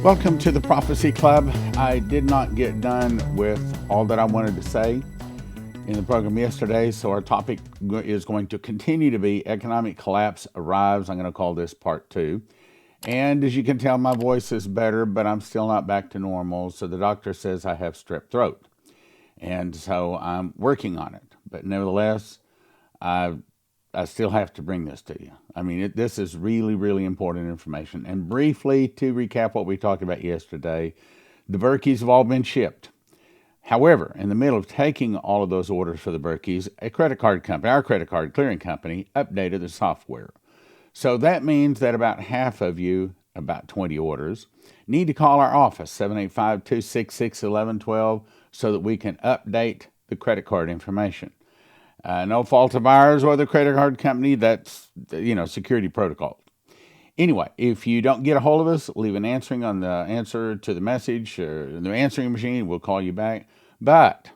Welcome to the Prophecy Club. I did not get done with all that I wanted to say in the program yesterday, so our topic is going to continue to be Economic Collapse Arrives. I'm going to call this part 2. And as you can tell, my voice is better, but I'm still not back to normal, so the doctor says I have strep throat. And so I'm working on it. But nevertheless, I still have to bring this to you. I mean, this is really, really important information. And briefly, to recap what we talked about yesterday, the Berkeys have all been shipped. However, in the middle of taking all of those orders for the Berkeys, a credit card company, our credit card clearing company, updated the software. So that means that about half of you, about 20 orders, need to call our office, 785-266-1112, so that we can update the credit card information. No fault of ours or the credit card company. That's, security protocol. Anyway, if you don't get a hold of us, leave an answering on the answer to the message or the answering machine. We'll call you back. But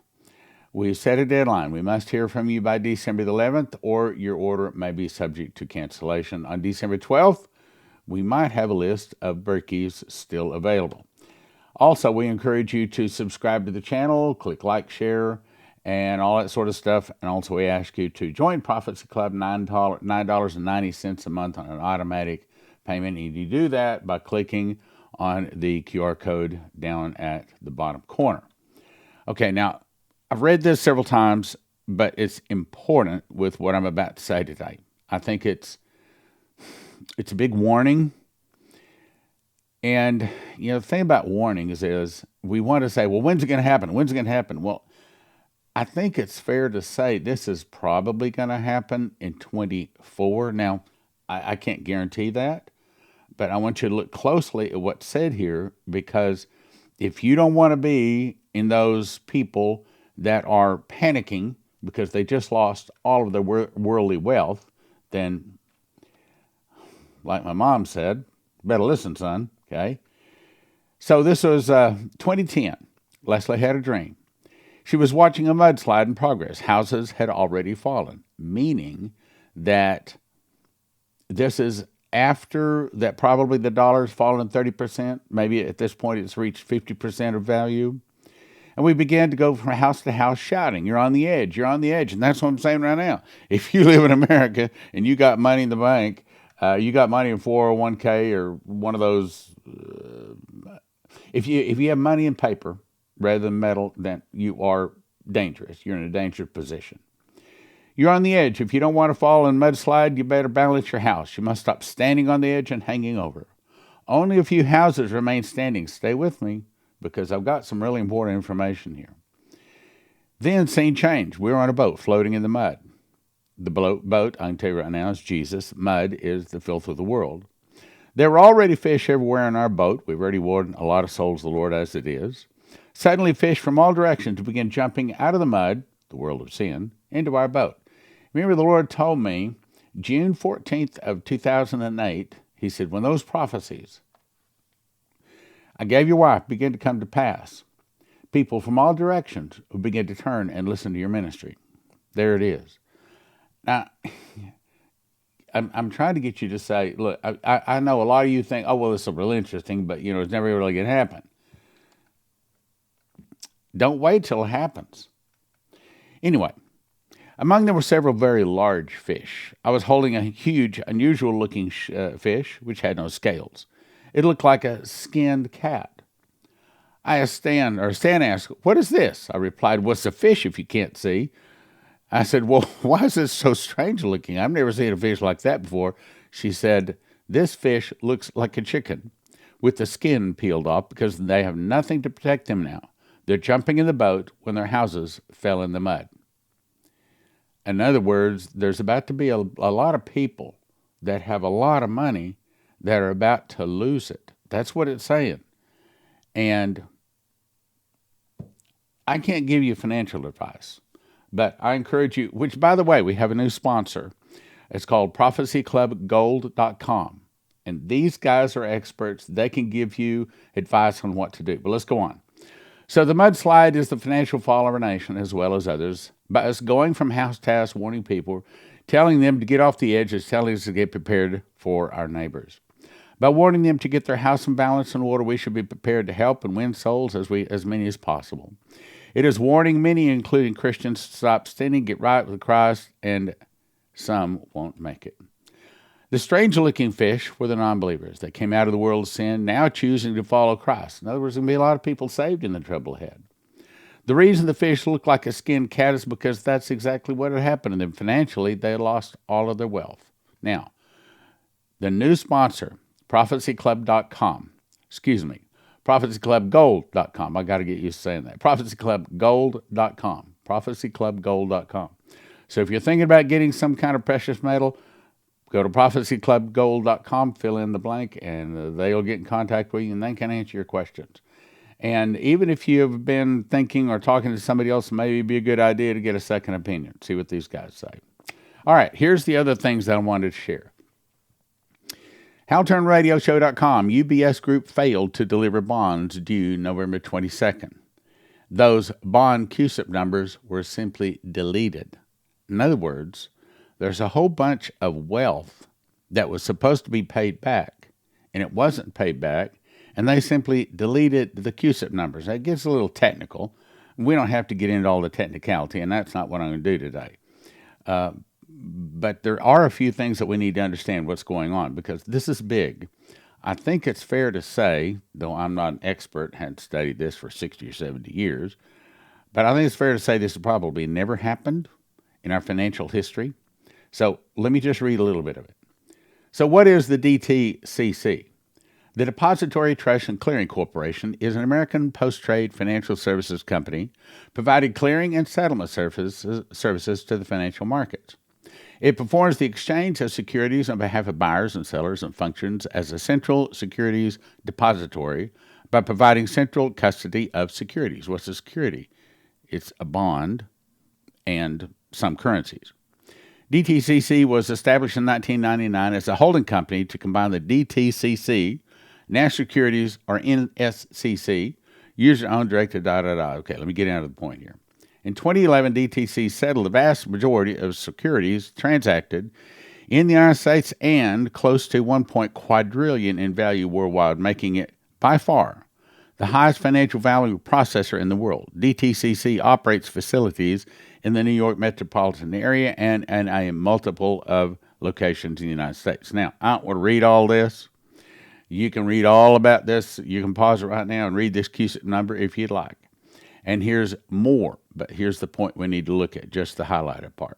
we set a deadline. We must hear from you by December the 11th, or your order may be subject to cancellation. On December 12th, we might have a list of Berkeys still available. Also, we encourage you to subscribe to the channel, click like, share, and all that sort of stuff. And also we ask you to join Prophecy Club, $9.90 a month on an automatic payment. And you do that by clicking on the QR code down at the bottom corner. Okay, now, I've read this several times, but it's important with what I'm about to say today. I think it's a big warning. And, the thing about warnings is we want to say, well, when's it going to happen? When's it going to happen? Well, I think it's fair to say this is probably going to happen in 24. Now, I can't guarantee that, but I want you to look closely at what's said here, because if you don't want to be in those people that are panicking because they just lost all of their worldly wealth, then, like my mom said, better listen, son, okay? So this was 2010. Leslie had a dream. She was watching a mudslide in progress. Houses had already fallen, meaning that this is after that probably the dollar's fallen 30%. Maybe at this point it's reached 50% of value. And we began to go from house to house shouting, you're on the edge, you're on the edge. And that's what I'm saying right now. If you live in America and you got money in the bank, you got money in 401k or one of those, if you have money in paper rather than metal, then you are dangerous. You're in a dangerous position. You're on the edge. If you don't want to fall in mudslide, you better balance your house. You must stop standing on the edge and hanging over. Only a few houses remain standing. Stay with me, because I've got some really important information here. Then scene changed. We were on a boat floating in the mud. The boat, I can tell you right now, is Jesus. Mud is the filth of the world. There were already fish everywhere in our boat. We've already won a lot of souls to the Lord as it is. Suddenly, fish from all directions began jumping out of the mud, the world of sin, into our boat. Remember, the Lord told me, June 14th of 2008, he said, when those prophecies I gave your wife begin to come to pass, people from all directions will begin to turn and listen to your ministry. There it is. Now, I'm trying to get you to say, look, I know a lot of you think, oh, well, this is really interesting, but, it's never really going to happen. Don't wait till it happens. Anyway, among them were several very large fish. I was holding a huge, unusual-looking fish, which had no scales. It looked like a skinned cat. I asked Stan asked, what is this? I replied, what's a fish if you can't see? I said, well, why is this so strange looking? I've never seen a fish like that before. She said, this fish looks like a chicken with the skin peeled off because they have nothing to protect them now. They're jumping in the boat when their houses fell in the mud. In other words, there's about to be a lot of people that have a lot of money that are about to lose it. That's what it's saying. And I can't give you financial advice, but I encourage you, which, by the way, we have a new sponsor. It's called prophecyclubgold.com. And these guys are experts. They can give you advice on what to do. But let's go on. So the mudslide is the financial fall of our nation, as well as others. By us going from house to house, warning people, telling them to get off the edge, is telling us to get prepared for our neighbors. By warning them to get their house in balance and order, we should be prepared to help and win souls as many as possible. It is warning many, including Christians, to stop sinning, get right with Christ, and some won't make it. The strange-looking fish were the non-believers. They came out of the world of sin, now choosing to follow Christ. In other words, there's going to be a lot of people saved in the trouble ahead. The reason the fish looked like a skinned cat is because that's exactly what had happened to them. Financially, they had lost all of their wealth. Now, the new sponsor, prophecyclub.com, prophecyclubgold.com. I got to get used to saying that. prophecyclubgold.com, prophecyclubgold.com. So if you're thinking about getting some kind of precious metal, go to prophecyclubgold.com, fill in the blank, and they'll get in contact with you, and they can answer your questions. And even if you've been thinking or talking to somebody else, maybe it'd be a good idea to get a second opinion, see what these guys say. All right, here's the other things that I wanted to share. HowTurnRadioShow.com, UBS Group failed to deliver bonds due November 22nd. Those bond CUSIP numbers were simply deleted. In other words, there's a whole bunch of wealth that was supposed to be paid back, and it wasn't paid back, and they simply deleted the CUSIP numbers. That gets a little technical. We don't have to get into all the technicality, and that's not what I'm going to do today. But there are a few things that we need to understand what's going on, because this is big. I think it's fair to say, though I'm not an expert, hadn't studied this for 60 or 70 years, but I think it's fair to say this has probably never happened in our financial history. So let me just read a little bit of it. So what is the DTCC? The Depository, Trust, and Clearing Corporation is an American post-trade financial services company providing clearing and settlement services to the financial markets. It performs the exchange of securities on behalf of buyers and sellers and functions as a central securities depository by providing central custody of securities. What's a security? It's a bond and some currencies. DTCC was established in 1999 as a holding company to combine the DTCC, National Securities, or NSCC, user-owned, directed, Okay, let me get into the point here. In 2011, DTC settled the vast majority of securities transacted in the United States and close to 1 quadrillion in value worldwide, making it by far the highest financial value processor in the world. DTCC operates facilities in the New York metropolitan area and a multiple of locations in the United States. Now, I don't want to read all this. You can read all about this. You can pause it right now and read this CUSIP number if you'd like. And here's more, but here's the point we need to look at, just the highlighted part.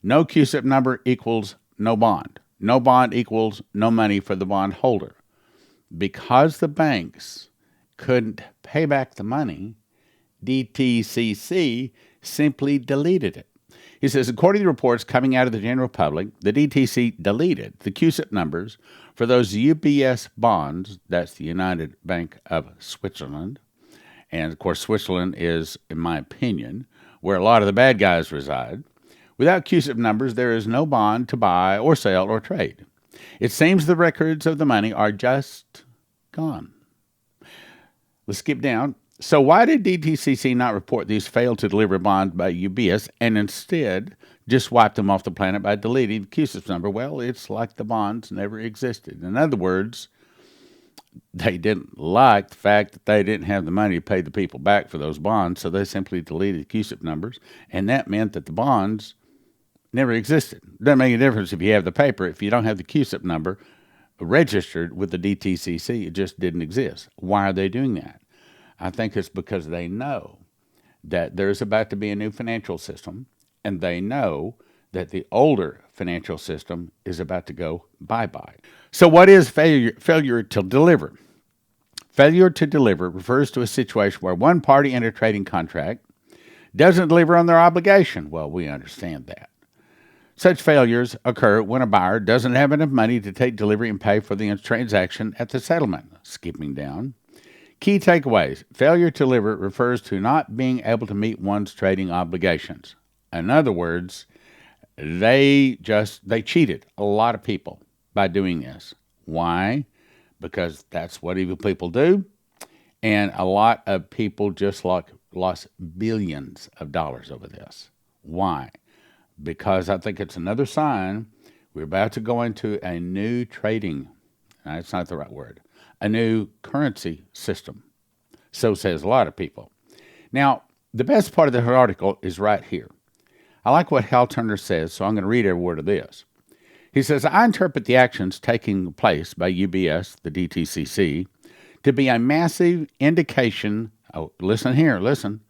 No CUSIP number equals no bond. No bond equals no money for the bondholder. Because the banks couldn't pay back the money, DTCC simply deleted it. He says, according to reports coming out of the general public, the DTC deleted the CUSIP numbers for those UBS bonds, that's the United Bank of Switzerland. And, of course, Switzerland is, in my opinion, where a lot of the bad guys reside. Without CUSIP numbers, there is no bond to buy or sell or trade. It seems the records of the money are just gone. Let's skip down. So why did DTCC not report these failed to deliver bonds by UBS and instead just wipe them off the planet by deleting the CUSIP number? Well, it's like the bonds never existed. In other words, they didn't like the fact that they didn't have the money to pay the people back for those bonds, so they simply deleted the CUSIP numbers, and that meant that the bonds never existed. Doesn't make a difference if you have the paper. If you don't have the CUSIP number registered with the DTCC, it just didn't exist. Why are they doing that? I think it's because they know that there's about to be a new financial system, and they know that the older financial system is about to go bye-bye. So what is failure to deliver? Failure to deliver refers to a situation where one party in a trading contract doesn't deliver on their obligation. Well, we understand that. Such failures occur when a buyer doesn't have enough money to take delivery and pay for the transaction at the settlement. Skipping down. Key takeaways. Failure to deliver refers to not being able to meet one's trading obligations. In other words, they cheated a lot of people by doing this. Why? Because that's what evil people do. And a lot of people just lost billions of dollars over this. Why? Because I think it's another sign we're about to go into a new trading That's not the right word. A new currency system. So says a lot of people. Now, the best part of the article is right here. I like what Hal Turner says, so I'm going to read every word of this. He says, I interpret the actions taking place by UBS, the DTCC, to be a massive indication, listen here, listen,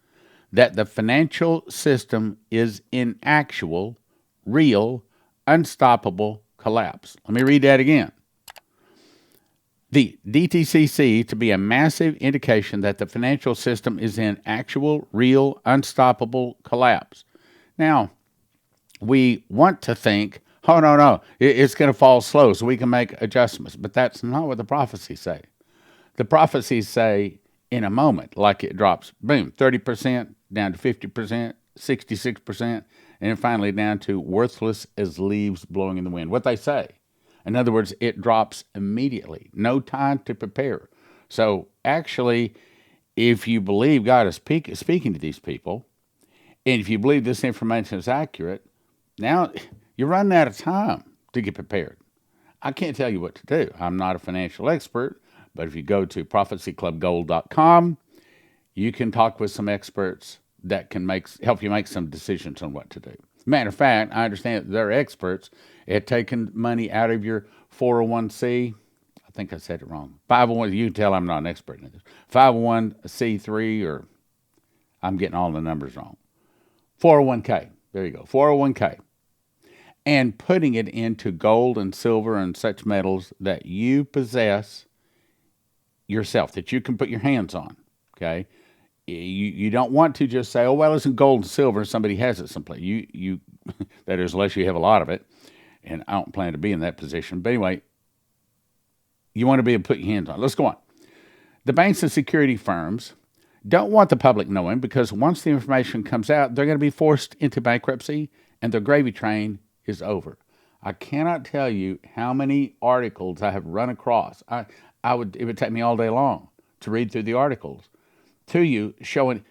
that the financial system is in actual, real, unstoppable collapse. Let me read that again. The DTCC to be a massive indication that the financial system is in actual, real, unstoppable collapse. Now, we want to think, oh, no, it's going to fall slow so we can make adjustments. But that's not what the prophecies say. The prophecies say in a moment, like it drops, boom, 30% down to 50%, 66%, and then finally down to worthless as leaves blowing in the wind. What they say. In other words, it drops immediately. No time to prepare. So actually, if you believe God is speaking to these people, and if you believe this information is accurate, now you're running out of time to get prepared. I can't tell you what to do. I'm not a financial expert, but if you go to prophecyclubgold.com, you can talk with some experts that can help you make some decisions on what to do. Matter of fact, I understand that they're experts at taking money out of your 401c. I think I said it wrong. 501, you can tell I'm not an expert in this. 501c3, or I'm getting all the numbers wrong. 401k, there you go, 401k. And putting it into gold and silver and such metals that you possess yourself, that you can put your hands on, okay? You don't want to just say, oh, well, it's in gold and silver and somebody has it someplace. You that is, unless you have a lot of it, and I don't plan to be in that position. But anyway, you want to be able to put your hands on it. Let's go on. The banks and security firms don't want the public knowing, because once the information comes out, they're going to be forced into bankruptcy and their gravy train is over. I cannot tell you how many articles I have run across. It would take me all day long to read through the articles to you, showing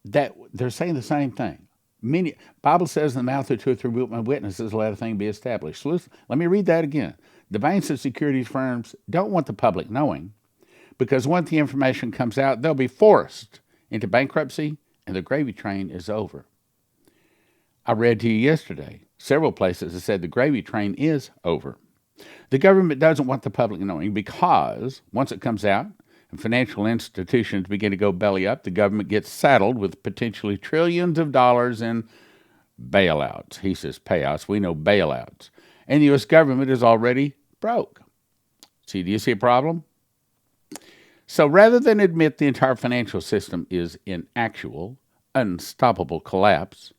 that they're saying the same thing. Bible says, in the mouth of two or three witnesses, let a thing be established. So let me read that again. The banks and securities firms don't want the public knowing, because once the information comes out, they'll be forced into bankruptcy and the gravy train is over. I read to you yesterday, several places that said the gravy train is over. The government doesn't want the public knowing, because once it comes out and financial institutions begin to go belly up, the government gets saddled with potentially trillions of dollars in bailouts. He says payouts. We know bailouts. And the U.S. government is already broke. See, do you see a problem? So rather than admit the entire financial system is in actual, unstoppable collapse,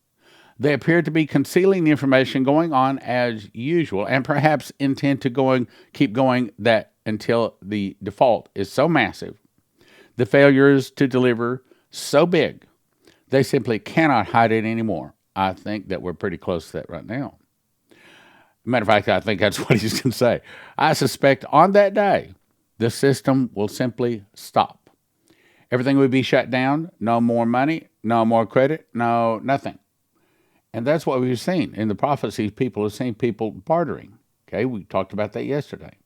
they appear to be concealing the information going on as usual, and perhaps intend to keep going that until the default is so massive, the failures to deliver so big, they simply cannot hide it anymore. I think that we're pretty close to that right now. Matter of fact, I think that's what he's going to say. I suspect on that day, the system will simply stop. Everything will be shut down. No more money, no more credit, no nothing. And that's what we've seen in the prophecies. People have seen people bartering. Okay, we talked about that yesterday.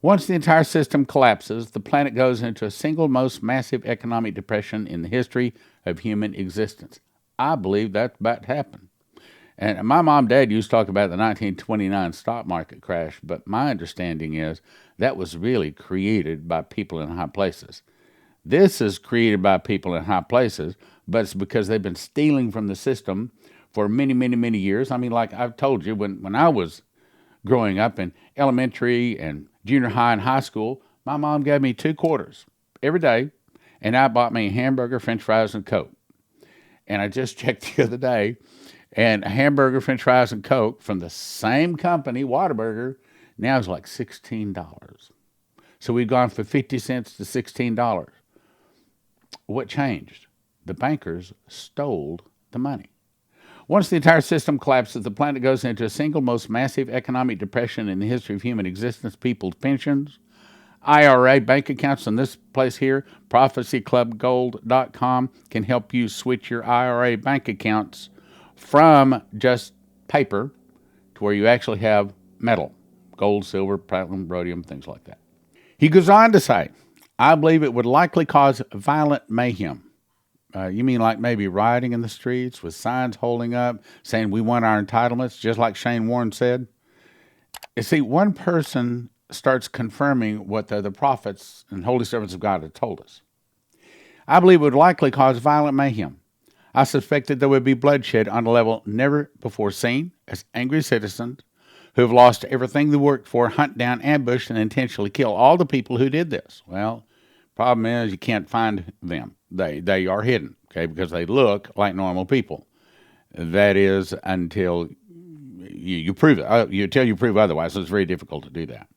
Once the entire system collapses, the planet goes into a single most massive economic depression in the history of human existence. I believe that's about to happen. And my mom and dad used to talk about the 1929 stock market crash, but my understanding is that was really created by people in high places. This is created by people in high places, but it's because they've been stealing from the system for many, many, many years. I mean, like I've told you, when I was growing up in elementary and junior high and high school, my mom gave me $2 every day, and I bought me a hamburger, french fries, and Coke. And I just checked the other day, and a hamburger, french fries, and Coke from the same company, Whataburger, now is like $16. So we've gone from 50 cents to $16. What changed? The bankers stole the money. Once the entire system collapses, the planet goes into a single most massive economic depression in the history of human existence. People's pensions, IRA bank accounts, and this place here, prophecyclubgold.com, can help you switch your IRA bank accounts from just paper to where you actually have metal, gold, silver, platinum, rhodium, things like that. He goes on to say, I believe it would likely cause violent mayhem. You mean like maybe rioting in the streets with signs holding up saying we want our entitlements, just like Shane Warren said? You see, one person starts confirming what the prophets and holy servants of God have told us. I believe it would likely cause violent mayhem. I suspected there would be bloodshed on a level never before seen as angry citizens who have lost everything they worked for hunt down, ambush, and intentionally kill all the people who did this. Well, problem is you can't find them. They are hidden, okay, because they look like normal people. That is until you prove it. Until you prove otherwise, so it's very difficult to do that.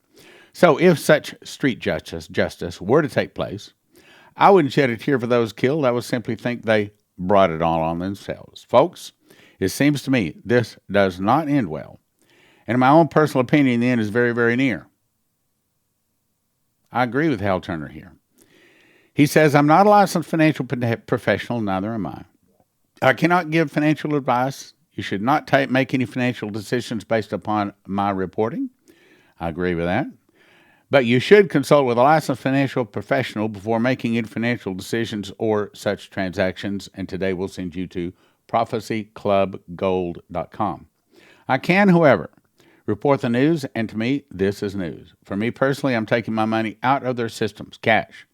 So if such street justice were to take place, I wouldn't shed a tear for those killed. I would simply think they brought it all on themselves. Folks, it seems to me this does not end well. And in my own personal opinion, the end is very, very near. I agree with Hal Turner here. He says, I'm not a licensed financial professional, neither am I. I cannot give financial advice. You should not make any financial decisions based upon my reporting. I agree with that. But you should consult with a licensed financial professional before making any financial decisions or such transactions. And today we'll send you to prophecyclubgold.com. I can, however, report the news, and to me, this is news. For me personally, I'm taking my money out of their systems, cash,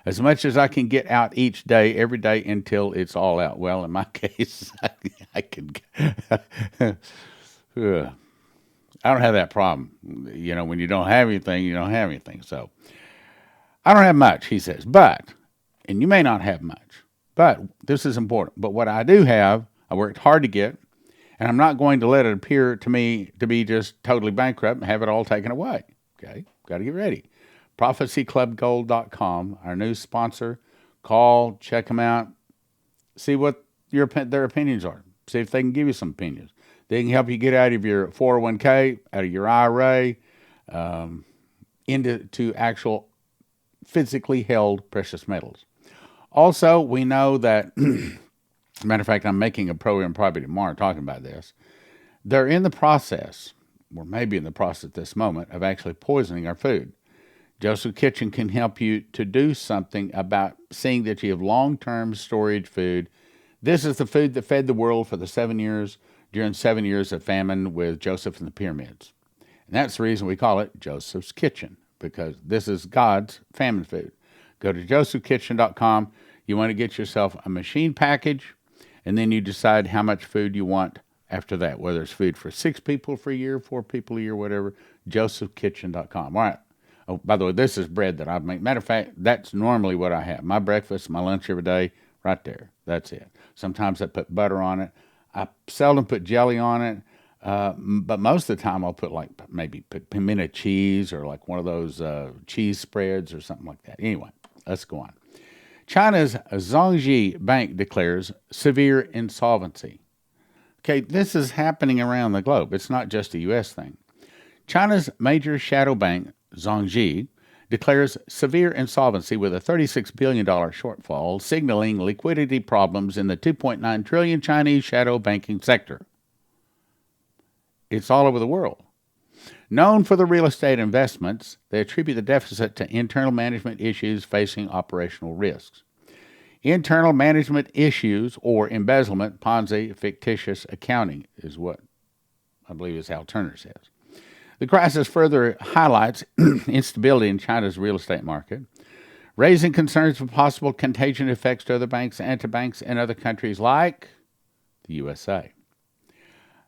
as much as I can get out each day, every day, until it's all out. Well, in my case, I can. I don't have that problem. You know, when you don't have anything, you don't have anything. So I don't have much, he says. But, and you may not have much, but this is important. But what I do have, I worked hard to get, and I'm not going to let it appear to me to be just totally bankrupt and have it all taken away. Okay? Got to get ready. prophecyclubgold.com, our new sponsor. Call, check them out, see what their opinions are. See if they can give you some opinions. They can help you get out of your 401k, out of your IRA, into actual physically held precious metals. Also, we know that, matter of fact, I'm making a program probably tomorrow talking about this. They're in the process, or maybe in the process at this moment, of actually poisoning our food. Joseph Kitchen can help you to do something about seeing that you have long-term storage food. This is the food that fed the world for the 7 years, during 7 years of famine with Joseph and the pyramids. And that's the reason we call it Joseph's Kitchen, because this is God's famine food. Go to josephkitchen.com. You want to get yourself a machine package, and then you decide how much food you want after that, whether it's food for 6 people for a year, 4 people a year, whatever, josephkitchen.com. All right. Oh, by the way, this is bread that I make. Matter of fact, that's normally what I have. My breakfast, my lunch every day, right there. That's it. Sometimes I put butter on it. I seldom put jelly on it, but most of the time I'll put maybe pimento cheese or like one of those cheese spreads or something like that. Anyway, let's go on. China's Zhongzhi Bank declares severe insolvency. Okay, this is happening around the globe. It's not just a U.S. thing. China's major shadow bank, Zhongzhi, declares severe insolvency with a $36 billion shortfall, signaling liquidity problems in the $2.9 trillion Chinese shadow banking sector. It's all over the world. Known for the real estate investments, they attribute the deficit to internal management issues facing operational risks. Internal management issues or embezzlement, Ponzi, fictitious accounting is what I believe is how Turner says. The crisis further highlights instability in China's real estate market, raising concerns of possible contagion effects to other banks and to banks in other countries like the USA.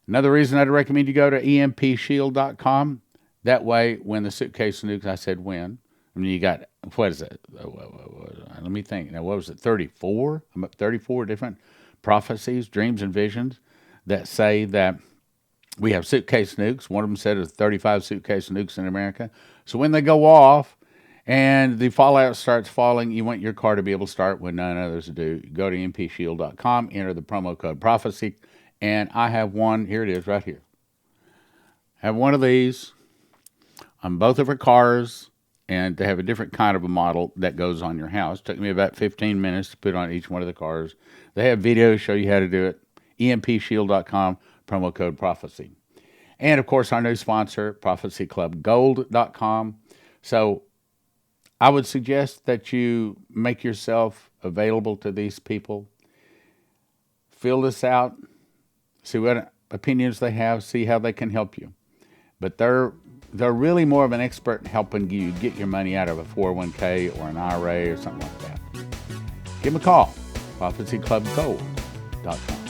Another reason I'd recommend you go to EMPShield.com. That way, when the suitcase nukes, I said when. I mean, you got, what is it? Let me think. Now, what was it, 34? 34 different prophecies, dreams, and visions that say that we have suitcase nukes. One of them said it's 35 suitcase nukes in America. So when they go off and the fallout starts falling, you want your car to be able to start when none others do. Go to EMPShield.com, enter the promo code prophecy, and I have one. Here it is right here. I have one of these on both of our cars, and they have a different kind of a model that goes on your house. It took me about 15 minutes to put on each one of the cars. They have videos show you how to do it. EMPShield.com. Promo code prophecy. And of course, our new sponsor, prophecyclubgold.com. So I would suggest that you make yourself available to these people. Fill this out, see what opinions they have, see how they can help you. But they're really more of an expert in helping you get your money out of a 401k or an IRA or something like that. Give them a call, prophecyclubgold.com.